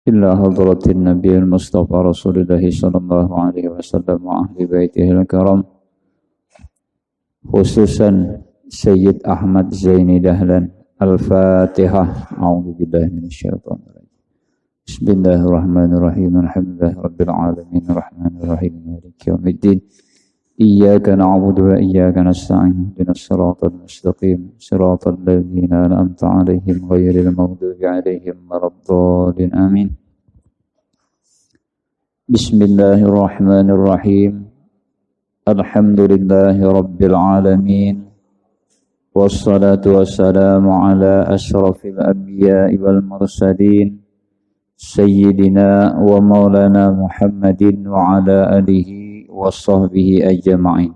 إلا حضرة النبي المصطفى رسول الله صلى الله عليه وسلم وأهل بيته الكرام خصوصا سيد أحمد زيني دهلان. الفاتحة. أعوذ بالله من الشيطان الرجيم. بسم الله الرحمن الرحيم. الحمد لله رب العالمين الرحمن الرحيم مالك يوم الدين. إياك نعبد وإياك نستعين اهدنا الصراط المستقيم صراط الذين أنعمت عليهم غير المغضوب عليهم ولا الضالين آمين. بسم الله الرحمن الرحيم. الحمد لله رب العالمين والصلاة والسلام على أشرف الأنبياء والمرسلين سيدنا ومولانا محمد وعلى آله وصحبه أجمعين.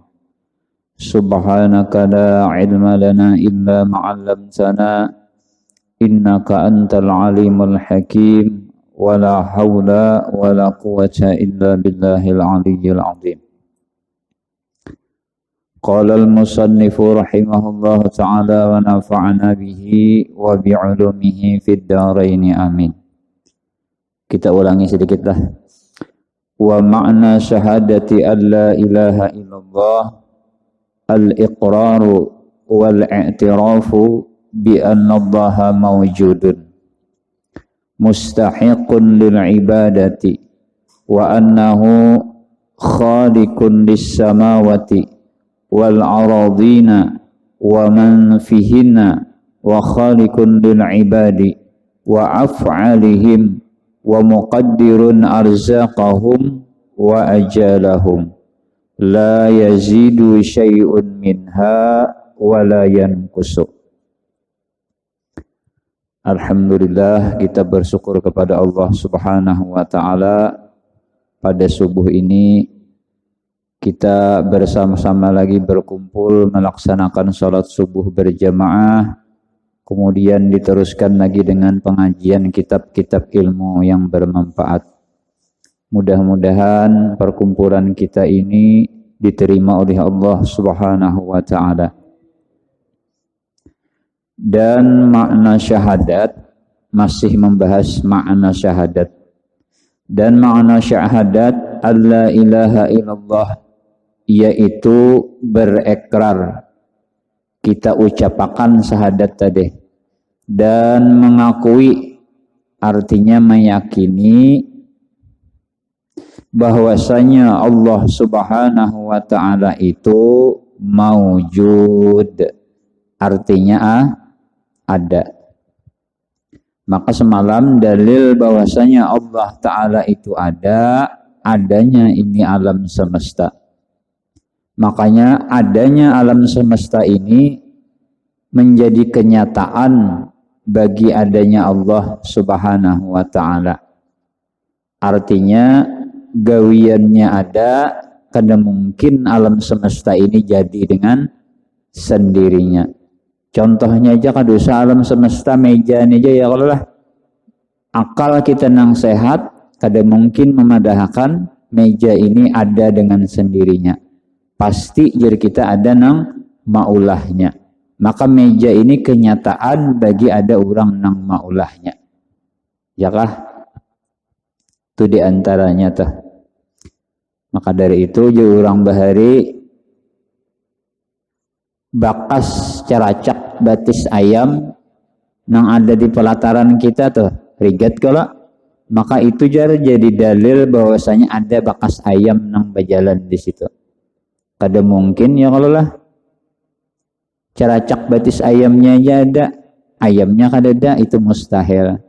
سبحانك لا علم لنا إلا ما علمتنا إنك أنت العليم الحكيم ولا حول ولا قوة إلا بالله العلي العظيم. قال المصنف رحمه الله تعالى ونفعنا به وبعلومه في الدارين آمين. Kita ulangi sedikitlah. Wa ma'na syahadati an la ilaha illallah al-iqraru wal-i'tirafu bi anna allaha mawjudun mustahiqun lil ibadati wa annahu khaliqun lis samawati wal aradina wa man fihinna wa khaliqun lil ibadi wa af'alihim wa muqaddirun arzaqahum wa ajalahum la yazidu syai'un minha wa la yanqusu. Alhamdulillah, kita bersyukur kepada Allah Subhanahu wa taala. Pada subuh ini kita bersama-sama lagi berkumpul melaksanakan salat subuh berjamaah. Kemudian diteruskan lagi dengan pengajian kitab-kitab ilmu yang bermanfaat. Mudah-mudahan perkumpulan kita ini diterima oleh Allah Subhanahu wa taala. Dan makna syahadat, masih membahas makna syahadat. Dan makna syahadat alla ilaha illallah, yaitu berekrar. Kita ucapkan syahadat tadi dan mengakui, artinya meyakini bahwasanya Allah Subhanahu wa taala itu maujud, artinya ada. Maka semalam dalil bahwasanya Allah taala itu ada, adanya ini alam semesta. Makanya adanya alam semesta ini menjadi kenyataan bagi adanya Allah Subhanahu wa taala. Artinya gawiannya ada, karena mungkin alam semesta ini jadi dengan sendirinya. Contohnya aja kadosa alam semesta meja ini aja ya, kalau lah akal kita nang sehat, kada mungkin memadahkan meja ini ada dengan sendirinya. Pasti jadi kita ada nang maulahnya. Maka meja ini kenyataan bagi ada orang nang maulahnya. Ya kah? Itu diantaranya tuh. Maka dari itu jadi orang bahari bakas caracak batis ayam nang ada di pelataran kita tuh. Rigat kalau. Maka itu jadi dalil bahwasanya ada bakas ayam nang berjalan di situ. Kada mungkin ya kalau lah caracak batis ayamnya aja ada, ayamnya kada ada, itu mustahil.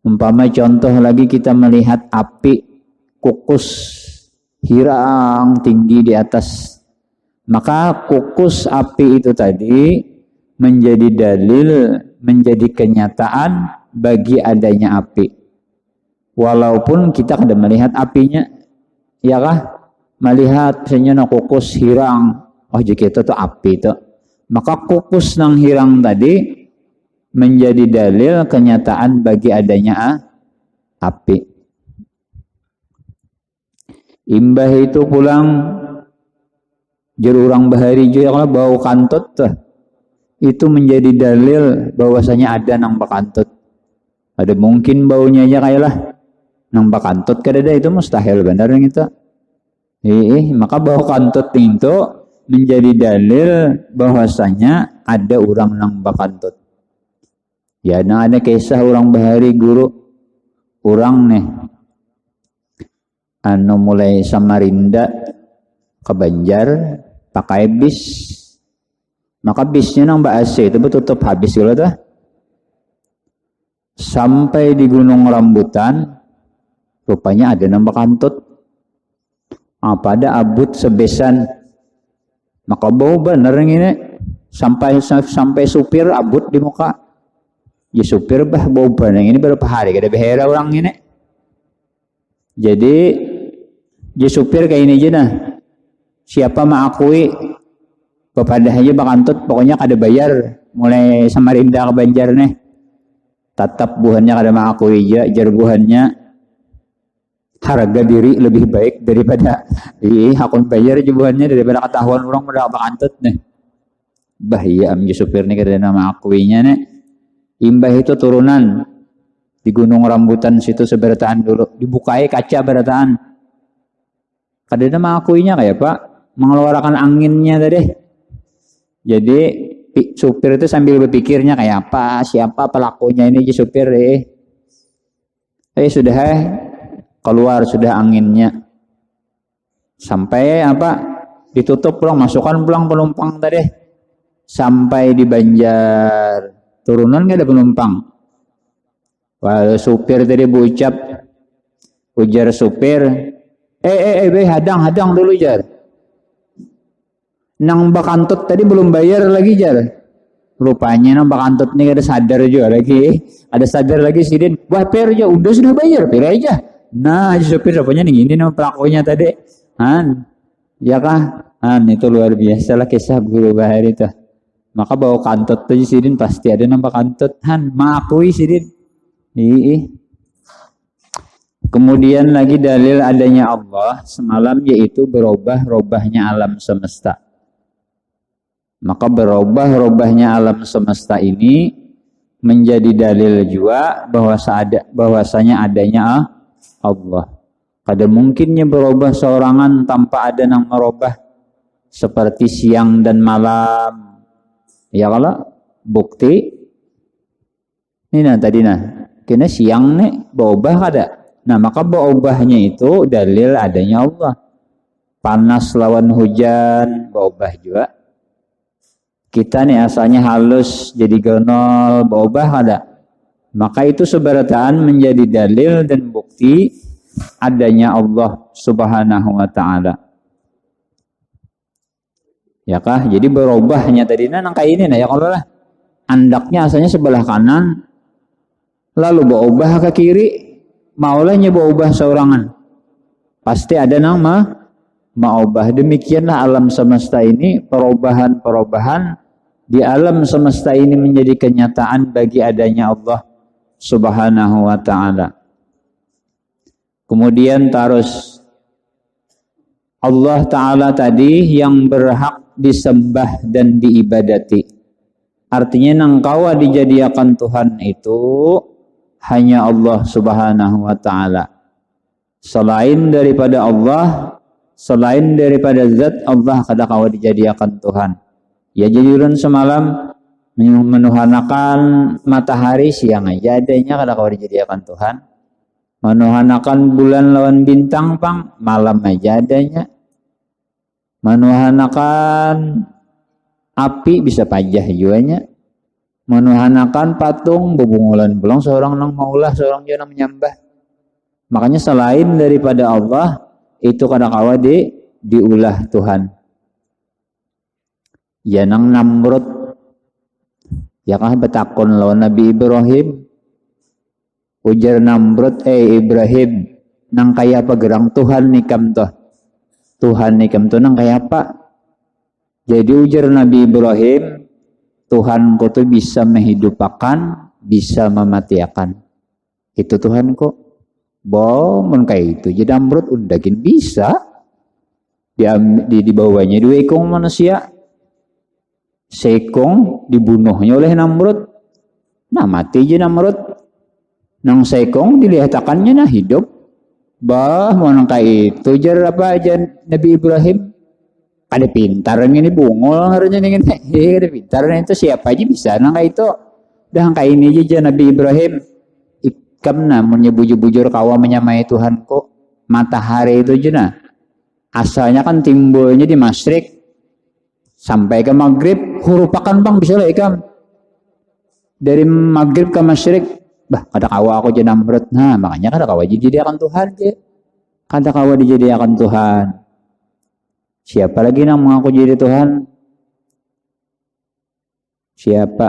Umpama contoh lagi kita melihat api kukus hirang tinggi di atas, maka kukus api itu tadi menjadi dalil, menjadi kenyataan bagi adanya api. Walaupun kita kada melihat apinya, ya kah? Melihat misalnya nak kukus hirang, oh jika itu tuh api itu, maka kukus nang hirang tadi menjadi dalil kenyataan bagi adanya api. Imbah itu pulang jerurang bahari juga kalau bau kantut tuh, itu menjadi dalil bahwasanya ada nang bakantut. Ada mungkin baunya aja kayak lah nang bakantut kadada itu mustahil benar yang itu. Maka bau kantut itu menjadi dalil bahwasanya ada orang nang bakantut. Ya, nah ada kisah orang bahari guru orang nih anu mulai Samarinda ke Banjar pakai bis. Maka bisnya nang Mbak AC itu tutup habis gitu tuh. Sampai di Gunung Rambutan rupanya ada nang bakantut. Pada abut sebesan. Maka bau bener ini sampai supir abut di muka. Ya supir bah bau bener ini berapa hari kada behera orang ini. Jadi ya supir kayak ini aja nah. Siapa mengakui kepada aja bakantut pokoknya kada bayar mulai Samarinda ke Banjar nih. Tatap buhannya kada mengakui aja jar buhannya harga diri lebih baik daripada hakun bayar jubuhannya daripada ketahuan orang pada bakantut nih. Bahaya am supir nih kada nama akuinya nih. Imbah itu turunan di Gunung Rambutan situ seberataan dulu dibukai kaca berataan. Kada nama akuinya kayak Pak mengeluarkan anginnya tadi. Jadi supir itu sambil berpikirnya kayak apa siapa pelakunya ini supir sudah keluar sudah anginnya sampai apa ditutup pulang masukkan pulang penumpang tadi sampai di Banjar turunan nggak ada penumpang. Walau supir tadi berucap ujar supir hadang dulu jar nang bakantut tadi belum bayar lagi jar. Rupanya nang bakantut ini ada sadar juga lagi sidin wah per aja udah sudah bayar per aja. Nah, supir rupanya nih ini nama pelakunya tadi. Ya kah? Itu luar biasa lah kisah guru bahari itu. Maka bawa kantut tuh sidin pasti ada nama kantut. Mengakui sidin. Kemudian lagi dalil adanya Allah semalam yaitu berubahnya alam semesta. Maka berubahnya alam semesta ini menjadi dalil juga bahwasanya adanya Allah. Kada mungkinnya berubah seorangan tanpa ada yang merubah seperti siang dan malam. Ya kalau bukti ini tadi kena siang nih berubah kada. Nah maka berubahnya itu dalil adanya Allah. Panas lawan hujan berubah juga. Kita nih asalnya halus jadi gonol berubah kada. Maka itu seberataan menjadi dalil dan bukti adanya Allah Subhanahu wa ta'ala. Ya kah? Jadi berubahnya tadi nang kayak ini ya kalau lah. Andaknya asalnya sebelah kanan lalu berubah ke kiri, maulahnya berubah seorangan. Pasti ada nama maubah. Demikianlah alam semesta ini perubahan di alam semesta ini menjadi kenyataan bagi adanya Allah Subhanahu wa ta'ala. Kemudian terus Allah Ta'ala tadi yang berhak disembah dan diibadati. Artinya nangkau dijadikan Tuhan itu hanya Allah Subhanahu wa ta'ala. Selain daripada Allah, selain daripada zat Allah kada kau dijadikan Tuhan. Ya jadiran semalam menuhanakan matahari siang aja adanya kada kau dijadikan Tuhan. Menuhanakan bulan lawan bintang pang malam aja adanya. Menuhanakan api bisa pajah juanya. Menuhanakan patung bebungulan belong seorang nang maulah seorang juga nang menyembah. Makanya selain daripada Allah itu kada kawa diulah Tuhan. Ya nang Namrud ya kah betakon lawan Nabi Ibrahim. Ujar Namrud Ibrahim nang kaya apa gerang Tuhan nikam toh. Tuhan nikam toh nang kaya apa? Jadi ujar Nabi Ibrahim, Tuhanku tuh bisa menghidupakan, bisa mematiakan. Itu Tuhanku. Mun kayak itu. Jadi Namrud undakin bisa. Di bawahnya dua ekong manusia. Seekong dibunuhnya oleh Namrud. Nah mati aja Namrud. Nang sekong dilihatakannya nah hidup. Bah, mau nang kayak itu jar apa aja Nabi Ibrahim. Kada pintar ini bungol ngarunya nih kada pintar itu siapa aja bisa nang kayak itu. Dah kayak ini aja Nabi Ibrahim. Ikam namun bujur-bujur kawa menyamai Tuhanku. Matahari itu aja nah. Asalnya kan timbulnya di masyrik sampai ke maghrib hurupakan bang bisa lah ikam. Dari maghrib ke masyrik bah kada kawa aku jadi namrud. Nah makanya kada kawa dijadikan Tuhan je. Kada kawa dijadikan Tuhan. Siapa lagi yang mengaku jadi Tuhan? Siapa?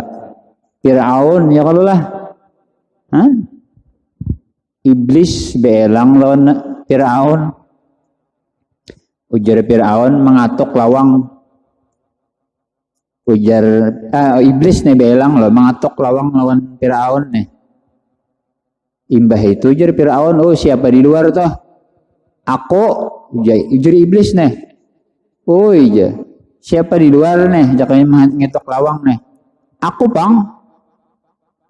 Fir'aun ya kalau lah. Hah? Iblis belang lawan Fir'aun. Ujar Fir'aun mengatuk lawang. Ujar iblis nih belang loh mengatuk lawang lawan Fir'aun nih. Imbah itu ujar Fir'aun, oh siapa di luar toh? Aku, ujar iblis nih. Oh iya, siapa di luar nih? Jangan ngetok lawang nih. Aku bang.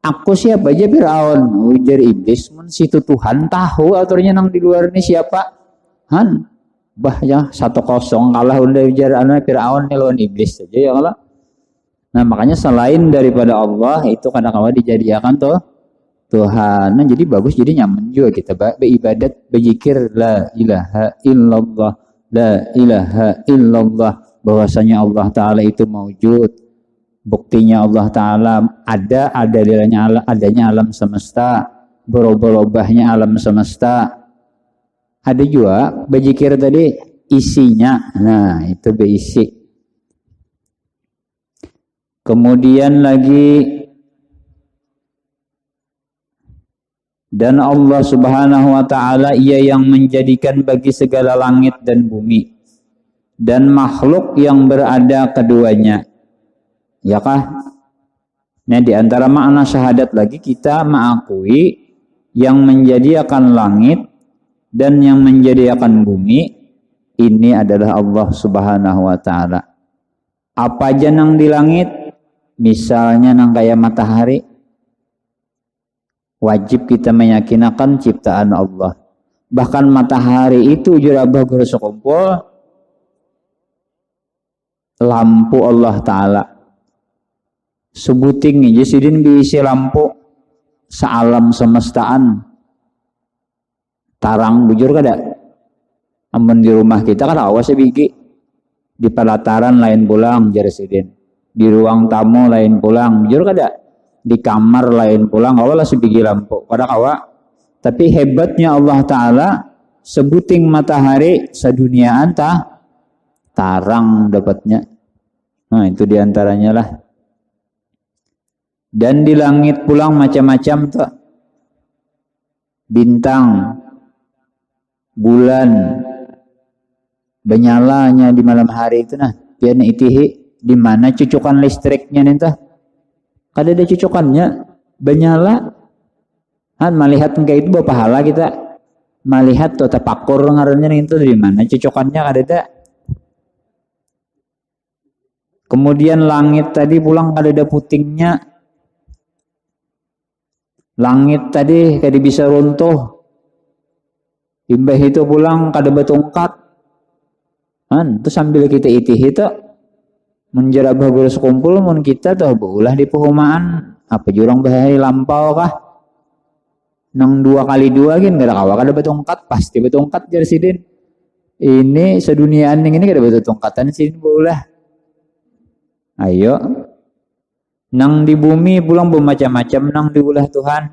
Aku siapa aja Fir'aun? Ujar iblis, situ Tuhan tahu aturnya nang di luar nih siapa? Han, bah ya 1-0 kalah udah ujar Fir'aun nih lawan iblis saja ya Allah. Nah makanya selain daripada Allah itu kadang-kadang dijadikan tuh Tuhan. Nah jadi bagus, jadi nyaman juga kita beribadat, berzikir la ilaha illallah, la ilaha illallah, bahwasanya Allah Ta'ala itu maujud. Buktinya Allah Ta'ala adanya alam semesta, berubah-ubahnya alam semesta. Ada juga berzikir tadi isinya, nah itu berisi. Kemudian lagi dan Allah Subhanahu wa Ta'ala ia yang menjadikan bagi segala langit dan bumi dan makhluk yang berada keduanya. Ya kah? Nah di antara makna syahadat lagi kita mengakui yang menjadikan langit dan yang menjadikan bumi ini adalah Allah Subhanahu wa Ta'ala. Apa aja nang di langit? Misalnya nang kayak matahari, wajib kita meyakinakan ciptaan Allah. Bahkan matahari itu jurabah guru sekumpul lampu Allah Ta'ala. Sebuting aja sidin diisi lampu sealam semestaan. Tarang bujur kada? Amun di rumah kita kan awas bigi. Di pelataran lain pulang jar sidin. Di ruang tamu lain pulang bujur kada? Di kamar lain pulang awal sebiji lampu pada kawa. Tapi hebatnya Allah Ta'ala sebuting matahari seduniaan tarang dapatnya. Nah itu diantaranya lah. Dan di langit pulang macam-macam tuh. Bintang, bulan, benyalanya di malam hari itu nah. Pian itihi di mana cucukan listriknya nih tuh. Kada ada cucukannya, benyala. Han melihat kayak itu bawa pahala kita. Melihat tuh tapakur ngarannya itu dari mana cucukannya kada ada. Kemudian langit tadi pulang kada ada putingnya. Langit tadi kada bisa runtuh. Imbah itu pulang kada betungkat. Han, itu sambil kita itih itu menjarabah guru sekumpul mun kita tuh beulah di perumahan apa jurang bahaya lampau kah? Nang 2x2 gin kada kawa kada betungkat pasti betungkat jar sidin. Ini seduniaan ini kada betungkatan sidin beulah. Ayo. Nang di bumi pulang bermacam-macam nang di ulah Tuhan.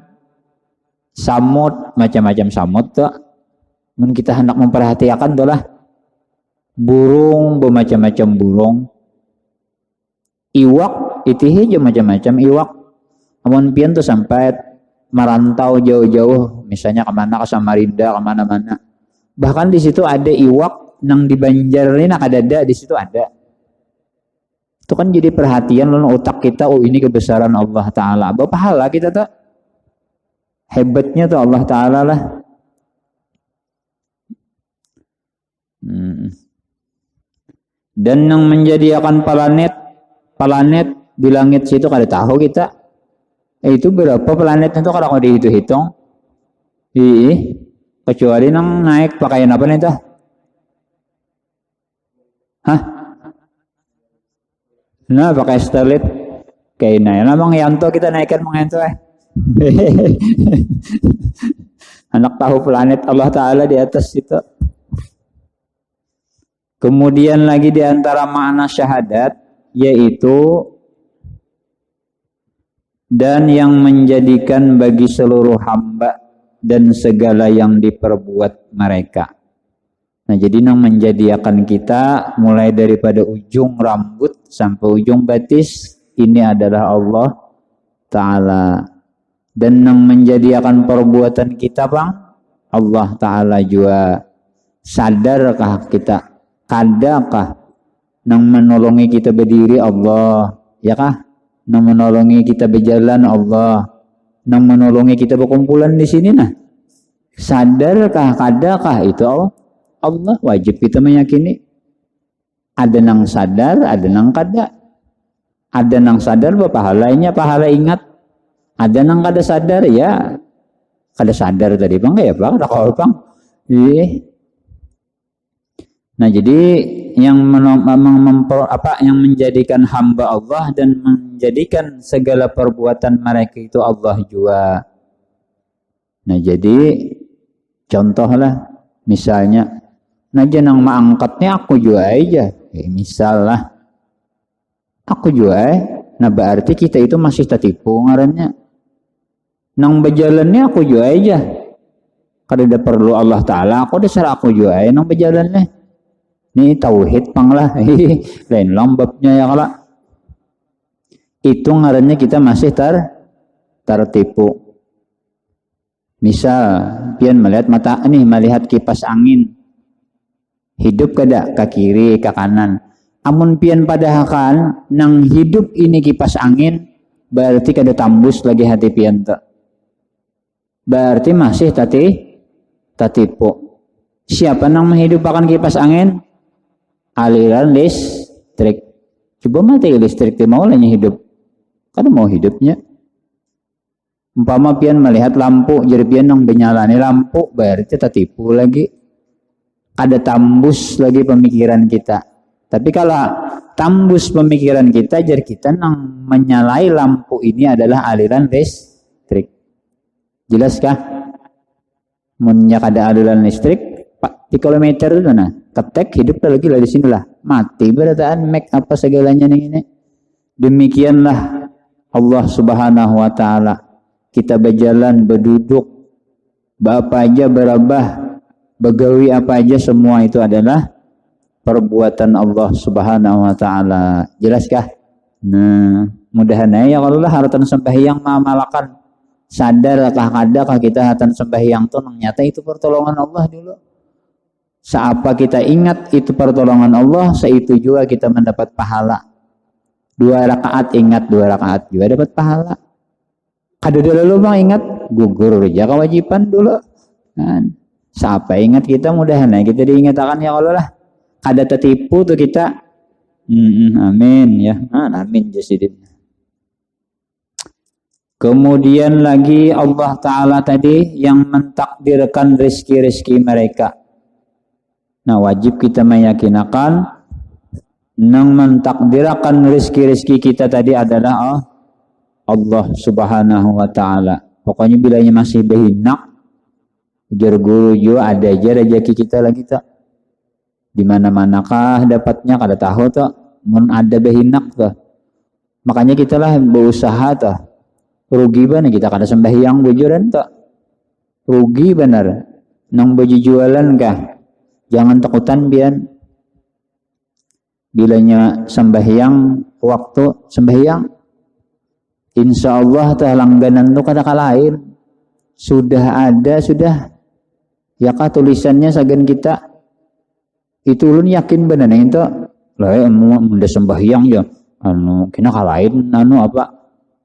Samud, macam-macam samud tuh. Mun kita hendak memperhatikan tuh lah. Burung, bermacam-macam burung. Iwak, itu aja macam-macam iwak. Amun pian tuh sampai merantau jauh-jauh. Misalnya kemana, ke Samarinda, kemana-mana. Bahkan di situ ada iwak nang di Banjar ini nak ada di situ ada. Itu kan jadi perhatian lalu otak kita, oh ini kebesaran Allah Ta'ala. Apa pahala kita tuh? Hebatnya tuh Allah Ta'ala lah. Dan yang menjadikan planet di langit situ kada tahu kita. Itu berapa planetnya tuh kalau dihitung-hitung. Ih, kecuali nang naik pakaian apa nih tuh? Hah? Nah, pakai starlet kayak nah, namang yanto kita naikkan mengentu Anak tahu planet Allah Ta'ala di atas itu. Kemudian lagi di antara makna syahadat, yaitu dan yang menjadikan bagi seluruh hamba dan segala yang diperbuat mereka. Nah, jadi yang menjadikan kita mulai daripada ujung rambut sampai ujung batis, ini adalah Allah Ta'ala. Dan yang menjadikan perbuatan kita, Bang, Allah Ta'ala juga. Sadarkah kita? Kadakah yang menolongi kita berdiri Allah? Ya kah? Yang menolongi kita berjalan Allah? Yang menolongi kita berkumpulan di sini nah? Sadarkah? Kadakah itu Allah? Allah wajib kita meyakini. Ada nang sadar, ada nang kada. Ada nang sadar pahalanya pahala ingat. Ada nang kada sadar ya. Kada sadar tadi bang ya bang, ada kau bang. Iya. Nah jadi yang yang menjadikan hamba Allah dan menjadikan segala perbuatan mereka itu Allah juga. Nah jadi contohlah misalnya, nah jangan mengangkatnya aku juga aja. Misal lah, aku juga nah berarti kita itu masih tertipu ngarannya. Nang berjalannya aku juga aja. Kada perlu Allah Ta'ala, aku dasar aku juga aja nang berjalannya. Ini tauhid pang lah. Lain lambabnya ya kala. Itu ngarannya kita masih tertipu. Misal, pian melihat mata ini, melihat kipas angin. Hidup kada ke kiri, ke kanan. Amun pian pada hakan, nang hidup ini kipas angin, berarti kada tambus lagi hati pian tak. Berarti masih tertipu. Siapa nang menghidupkan kipas angin? Aliran listrik. Coba mati listrik itu mau lagi hidup. Kada mau hidupnya. Umpama pian melihat lampu, jadi pian nang benyalani lampu, berarti tertipu lagi. Ada tambus lagi pemikiran kita. Tapi kalau tambus pemikiran kita, jadi kita nang menyalai lampu ini adalah aliran listrik. Jelaskah? Munnya kada aliran listrik, 4 kilometer itu nah. Ketek hidup lagi lah di sinilah. Mati berataan make apa segalanya ini. Demikianlah Allah Subhanahu wa Ta'ala. Kita berjalan, berduduk, apa aja berabah, begawi apa aja, semua itu adalah perbuatan Allah Subhanahu wa Ta'ala. Jelaskah? Nah, mudah-mudahan ya kalau lah haratan sembahyang mamalakan. Sadarkah kadakah kita haratan sembahyang tuh nyata itu pertolongan Allah dulu. Seapa kita ingat itu pertolongan Allah, seitu juga kita mendapat pahala. 2 rakaat ingat, 2 rakaat juga dapat pahala. Kada dulu bang ingat, gugur aja kewajiban dulu. Kan? Seapa ingat kita mudah-mudahan kita diingatkan ya Allah lah. Kada tertipu tuh kita. Amin ya. Amin jasidin. Kemudian lagi Allah Ta'ala tadi yang mentakdirkan rezeki-rezeki mereka. Nah wajib kita meyakinakan yang mentakdirkan rezeki-rezeki kita tadi adalah Allah Subhanahu wa Ta'ala. Pokoknya bilanya masih behinak, ujar guru juga ada aja rezeki kita lagi tak. Di mana-manakah dapatnya kada tahu tak. Mun ada behinak tak. Makanya kita lah berusaha tak. Rugi benar kita kada sembahyang bujuran tak. Rugi benar. Nang baju jualan kah? Jangan takutan bian. Bilanya sembahyang waktu sembahyang, insya Allah tah langganan tu kada kalahin. Sudah ada sudah. Ya kah tulisannya sagan kita. Itu ulun yakin benar itu. Lah mudah sembahyang ya. Kena kalahin apa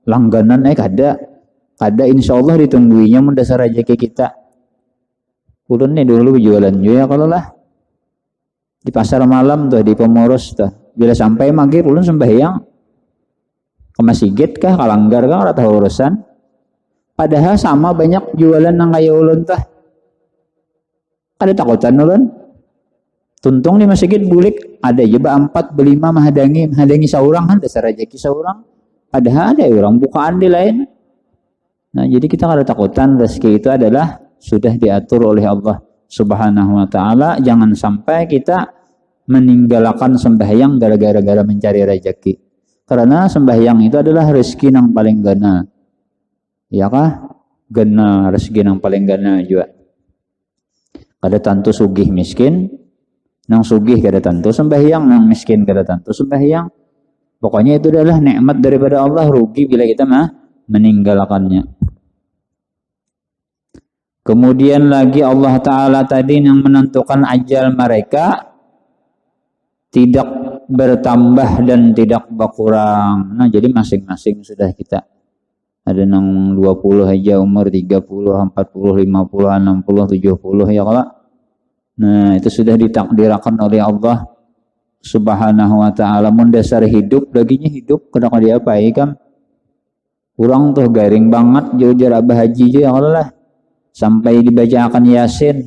langganan kada insya Allah ditungguinya mun dasar rezeki kita. Ulun nih dulu jualan juga kalau lah di pasar malam tuh di Pomoros tuh. Bila sampai maghrib ulun sembahyang ke masjid kah, kalanggar kah, ora tahu urusan. Padahal sama banyak jualan nang kaya ulun tah. Ada takutan ulun. Tuntung di masjid bulik ada juga 4 berlima mahadangi saurang kan dasar rezeki saurang. Padahal ada orang bukaan di lain. Nah, jadi kita kada takutan rezeki itu adalah sudah diatur oleh Allah Subhanahu wa taala. Jangan sampai kita meninggalkan sembahyang gara-gara mencari rezeki. Karena sembahyang itu adalah rezeki yang paling gana. Ya kah? Gana rezeki yang paling gana juga. Kada tantu sugih miskin, nang sugih kada tantu sembahyang, nang miskin kada tantu sembahyang. Pokoknya itu adalah nikmat daripada Allah, rugi bila kita meninggalkannya. Kemudian lagi Allah Ta'ala tadi yang menentukan ajal mereka tidak bertambah dan tidak berkurang. Nah, jadi masing-masing sudah kita. Ada nang 20 aja umur, 30, 40, 50, 60, 70 ya kalau. Nah, itu sudah ditakdirkan oleh Allah Subhanahu wa taala. Mun dasar hidup laginya hidup kada diapai kan. Kurang tuh garing banget jauh abah haji je ya Allah lah. Sampai dibacakan Yasin.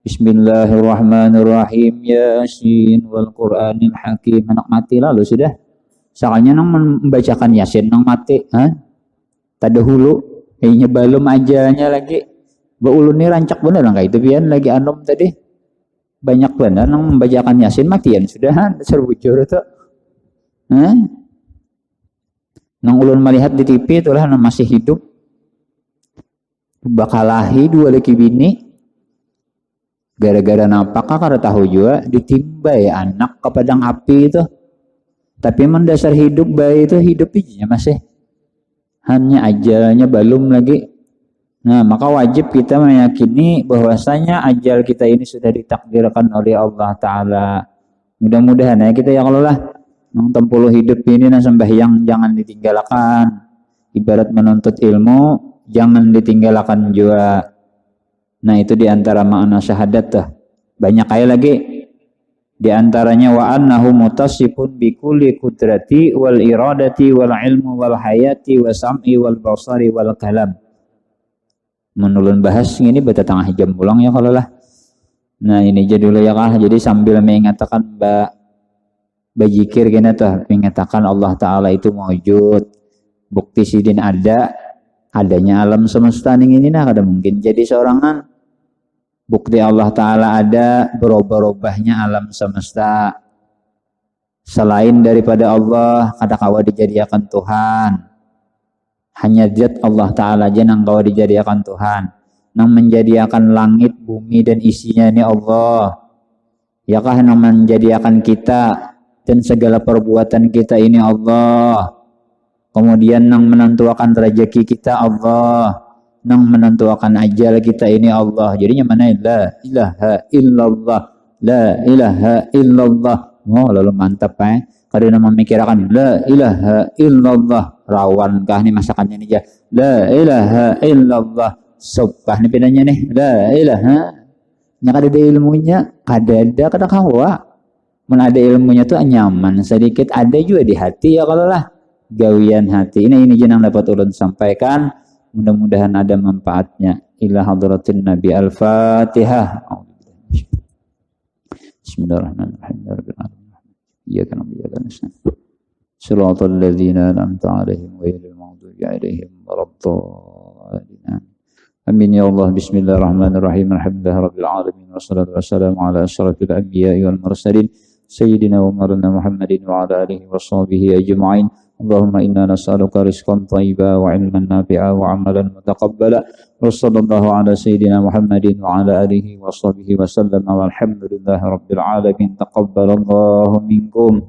Bismillahirrahmanirrahim. Yasin wal Qur'anil Hakim. Anak mati lalu sudah. Soalnya nang membacakan Yasin nang mati, Tada hulu, kayaknya belum ajalnya lagi. Baulun ni rancak bener nang kayak itu pian lagi anom tadi. Banyak benar nang membacakan Yasin matian sudah serbujur itu. Nang ulun melihat di TV itulah nang masih hidup. Bakalahi 2 laki bini. Gara-gara napakah kada tahu juga ditimbai anak ke padang api itu. Tapi mendasar hidup bayi itu hidup ijinya masih. Hanya ajalnya belum lagi. Nah, maka wajib kita meyakini bahwasanya ajal kita ini sudah ditakdirkan oleh Allah Ta'ala. Mudah-mudahan ya kita ya kalau lah nang tempuh hidup ini nah sembahyang jangan ditinggalkan. Ibarat menuntut ilmu jangan ditinggalkan juga. Nah, itu diantara makna syahadat tuh. Banyak kayak lagi. Di antaranya wa annahu mutasifun bi kulli qudrati wal iradati wal ilmu wal hayati wa sam'i wal basari wal kalam. Menulun bahas ini betatangah jam pulang ya kalau lah. Nah, ini jadi dulu ya kah. Jadi sambil mengatakan bajikir kena tuh mengatakan Allah Ta'ala itu mewujud. Bukti sidin adanya alam semesta ini nah kada mungkin jadi seorangan. Bukti Allah Ta'ala ada berubah-ubahnya alam semesta. Selain daripada Allah, kada kawa dijadikan Tuhan. Hanya zat Allah Ta'ala aja nang kawa dijadikan Tuhan. Nang menjadikan langit, bumi dan isinya ini Allah. Ya kah nang menjadikan kita dan segala perbuatan kita ini Allah. Kemudian nang menentukan rezeki kita Allah. Nang menentukan ajal kita ini Allah. Jadinya mana la ilaha illallah, la ilaha illallah. Oh, lalu mantap Kadang memikirkan la ilaha illallah. Rawankah nih masakannya nih ya? La ilaha illallah. Sobkah nih bedanya nih? La ilaha. Nya kada ada ilmunya, kada kawa. Mun ada ilmunya tuh nyaman sedikit ada juga di hati ya kalau lah. Gawian hati. Ini jenang dapat ulun sampaikan. Mudah-mudahan ada manfaatnya. Ila hadratin Nabi Al-Fatihah. Bismillahirrahmanirrahim. Iyyaka na'budu wa iyyaka nasta'in. Shiratal ladzina an'amta 'alaihim ghairil maghdubi 'alaihim waladdallin. Amin ya Allah. Bismillahirrahmanirrahim. Alhamdulillahirabbil alamin wassalatu wassalamu ala asyrafil anbiya'i wal mursalin sayyidina wa maulana Muhammadin wa ala alihi washabihi ajma'in. Allahumma inna nas'aluka rizqan thayyiban wa 'ilman nafi'an wa 'amalan mutaqabbala. Wa sallallahu ala sayyidina Muhammadin wa ala alihi wa sahbihi wa sallam. Walhamdulillahi rabbil alamin. Taqabbalallahu minkum.